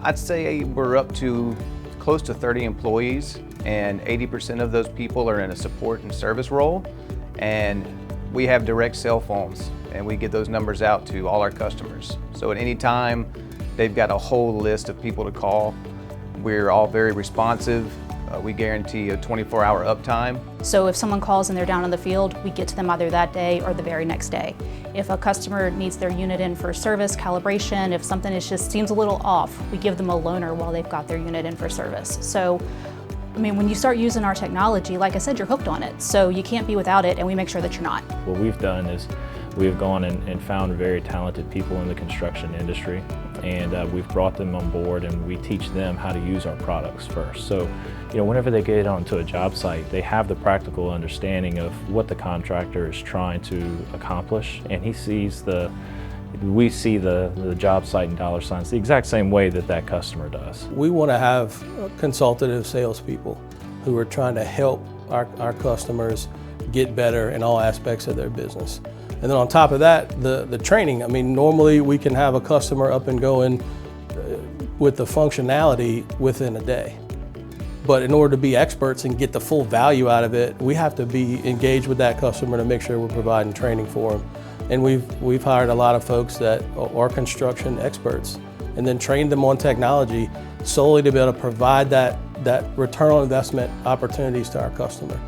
I'd say we're up to close to 30 employees, and 80% of those people are in a support and service role. And we have direct cell phones, and we get those numbers out to all our customers. So at any time, they've got a whole list of people to call. We're all very responsive. We guarantee a 24-hour uptime. So if someone calls and they're down in the field, we get to them either that day or the very next day. If a customer needs their unit in for service, calibration, if something just seems a little off, we give them a loaner while they've got their unit in for service. So, I mean, when you start using our technology, like I said, you're hooked on it. So you can't be without it, and we make sure that you're not. What we've done is we've gone and found very talented people in the construction industry, and we've brought them on board, and we teach them how to use our products first. So, you know, whenever they get onto a job site, they have the practical understanding of what the contractor is trying to accomplish, and we see the job site and dollar signs the exact same way that customer does. We want to have consultative salespeople who are trying to help our customers get better in all aspects of their business. And then on top of that, the training. I mean, normally we can have a customer up and going with the functionality within a day. But in order to be experts and get the full value out of it, we have to be engaged with that customer to make sure we're providing training for them. And we've hired a lot of folks that are construction experts and then trained them on technology solely to be able to provide that return on investment opportunities to our customer.